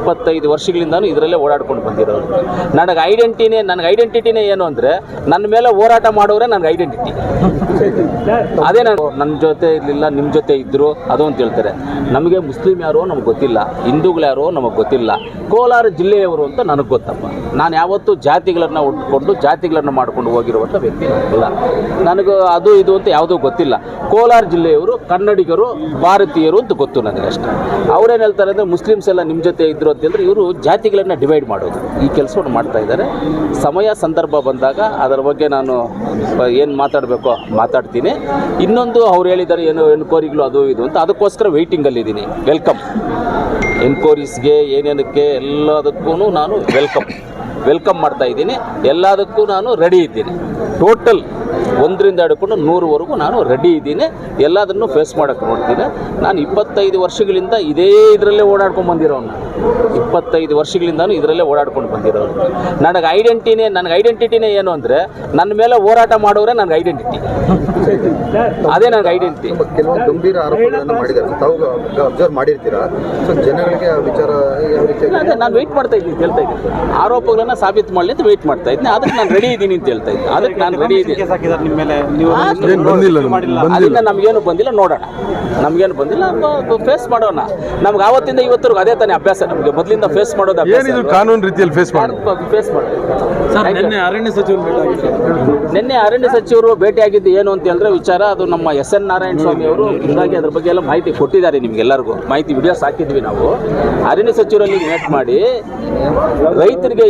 25 ವರ್ಷಗಳಿಂದನೂ ಇದರಲ್ಲೇ ಓಡಾಡ್ಕೊಂಡು ಬಂದಿರೋದು. ನನಗೆ ಐಡೆಂಟಿಟಿನೇ ಏನು ಅಂದರೆ ನನ್ನ ಮೇಲೆ ಹೋರಾಟ ಮಾಡೋರೆ ನನಗೆ ಐಡೆಂಟಿಟಿ. ಅದೇ ನನ್ನ ಜೊತೆ ಇರಲಿಲ್ಲ, ನಿಮ್ಮ ಜೊತೆ ಇದ್ದರು ಅದು ಅಂತ ಹೇಳ್ತಾರೆ. ನಮಗೆ ಮುಸ್ಲಿಂ ಯಾರೋ ನಮಗೆ ಗೊತ್ತಿಲ್ಲ, ಹಿಂದೂಗಳು ಯಾರೋ ನಮಗೆ ಗೊತ್ತಿಲ್ಲ, ಕೋಲಾರ ಜಿಲ್ಲೆಯವರು ಅಂತ ನನಗೆ ಗೊತ್ತಪ್ಪ. ನಾನು ಯಾವತ್ತೂ ಜಾತಿಗಳನ್ನು ಉಟ್ಕೊಂಡು ಜಾತಿಗಳನ್ನು ಮಾಡ್ಕೊಂಡು ಹೋಗಿರುವಂಥ ವ್ಯಕ್ತಿ ಅಲ್ಲ. ನನಗೆ ಅದು ಇದು ಅಂತ ಯಾವುದೂ ಗೊತ್ತಿಲ್ಲ. ಕೋಲಾರ ಜಿಲ್ಲೆಯವರು, ಕನ್ನಡಿಗರು, ಭಾರತೀಯರು ಅಂತ ಗೊತ್ತು ನನಗೆ ಅಷ್ಟೇ. ಅವರೇನು ಹೇಳ್ತಾರೆ ಅಂದರೆ ಮುಸ್ಲಿಮ್ಸ್ ಎಲ್ಲ ನಿಮ್ಮ ಜೊತೆ ಇದ್ದರು ಅಂತಂದರೆ ಇವರು ಜಾತಿಗಳನ್ನು ಡಿವೈಡ್ ಮಾಡೋದು ಈ ಕೆಲಸವನ್ನು ಮಾಡ್ತಾ ಇದ್ದಾರೆ. ಸಮಯ ಸಂದರ್ಭ ಬಂದಾಗ ಅದರ ಬಗ್ಗೆ ನಾನು ಏನು ಮಾತಾಡಬೇಕೋ ಮಾತಾಡ್ತೀನಿ. ಇನ್ನೊಂದು ಅವ್ರು ಹೇಳಿದ್ದಾರೆ ಏನೋ ಎನ್ಕ್ವೈರಿಗಳು ಅದು ಇದು ಅಂತ, ಅದಕ್ಕೋಸ್ಕರ ವೆಯ್ಟಿಂಗಲ್ಲಿದ್ದೀನಿ. ವೆಲ್ಕಮ್ ಎನ್ಕ್ವೈರೀಸ್ಗೆ ಏನೇನಕ್ಕೆ ಎಲ್ಲದಕ್ಕೂ ನಾನು ವೆಲ್ಕಮ್ ಮಾಡ್ತಾ ಇದ್ದೀನಿ. ಎಲ್ಲದಕ್ಕೂ ನಾನು ರೆಡಿ ಇದ್ದೀನಿ. ಟೋಟಲ್ 1ರಿಂದ ಹಿಡ್ಕೊಂಡು 100ವರೆಗೂ ನಾನು ರೆಡಿ ಇದ್ದೀನಿ. ಎಲ್ಲದನ್ನು ಫೇಸ್ ಮಾಡೋಕ್ಕೆ ನೋಡ್ತೀನಿ. ನಾನು 25 ವರ್ಷಗಳಿಂದ ಇದೇ ಇದರಲ್ಲೇ ಓಡಾಡ್ಕೊಂಡು ಬಂದಿರೋನು. 25 ವರ್ಷಗಳಿಂದನೂ ಇದರಲ್ಲೇ ಓಡಾಡ್ಕೊಂಡು ಬಂದಿರೋನು. ನನಗೆ ಐಡೆಂಟಿಟಿನೇ ಏನು ಅಂದರೆ ನನ್ನ ಮೇಲೆ ಹೋರಾಟ ಮಾಡೋರೆ ನನಗೆ ಐಡೆಂಟಿಟಿ. ಅದೇ ನನಗೆ ಐಡೆಂಟಿಟಿ. ಕೆಲವೊಂದು ಗಂಭೀರ ಆರೋಪಗಳನ್ನು ಮಾಡಿದ್ದಾರೆ, ತಾವು ಅಬ್ಸರ್ವ್ ಮಾಡಿರ್ತೀರಾ? ಸೊ ಜನಗಳಿಗೆ ಆ ವಿಚಾರ ಯಾವ ರೀತಿ? ನಾನು ವೆಯ್ಟ್ ಮಾಡ್ತಾ ಇದ್ದೀನಿ, ಹೇಳ್ತಾ ಇದ್ದೀನಿ. ಆರೋಪಗಳನ್ನು ಸಾಬೀತು ಮಾಡಲಿ ಅಂತ ವೆಯ್ಟ್ ಮಾಡ್ತಾ ಇದ್ದೀನಿ. ಅದಕ್ಕೆ ನಾನು ರೆಡಿ ಇದ್ದೀನಿ ಅಂತ ಹೇಳ್ತಾ ಇದ್ದೀನಿ. ಅದಕ್ಕೆ ನಾನು ರೆಡಿ ಇದ್ದೀನಿ. ಅದರಿಂದ ನಮಗೇನು ಬಂದಿಲ್ಲ, ನೋಡೋಣ. ನಮಗೇನು ಬಂದಿಲ್ಲ, ಫೇಸ್ ಮಾಡೋಣ. ನಮ್ಗೆ ಆವತ್ತಿಂದ ಇವತ್ತರೆಗೂ ಅದೇ ತಾನೇ ಅಭ್ಯಾಸ. ನಮಗೆ ಮೊದಲಿಂದ ಫೇಸ್ ಮಾಡೋದು ಅಭ್ಯಾಸ. ಕಾನೂನು ರೀತಿಯಲ್ಲಿ ಫೇಸ್ ನಿನ್ನೆ ಅರಣ್ಯ ಸಚಿವರು ಭೇಟಿಯಾಗಿದ್ದು ಏನು ಅಂತ ಹೇಳಿದ್ರೆ ವಿಚಾರ ಅದು ನಮ್ಮ SN ನಾರಾಯಣ ಸ್ವಾಮಿ ಅವರು ಹೀಗಾಗಿ ಅದ್ರ ಬಗ್ಗೆ ಎಲ್ಲ ಮಾಹಿತಿ ಕೊಟ್ಟಿದ್ದಾರೆ. ನಿಮ್ಗೆಲ್ಲರಿಗೂ ಮಾಹಿತಿ ವಿಡಿಯೋಸ್ ಹಾಕಿದ್ವಿ ನಾವು. ಅರಣ್ಯ ಸಚಿವರಲ್ಲಿ ಮೀಟ್ ಮಾಡಿ ರೈತರಿಗೆ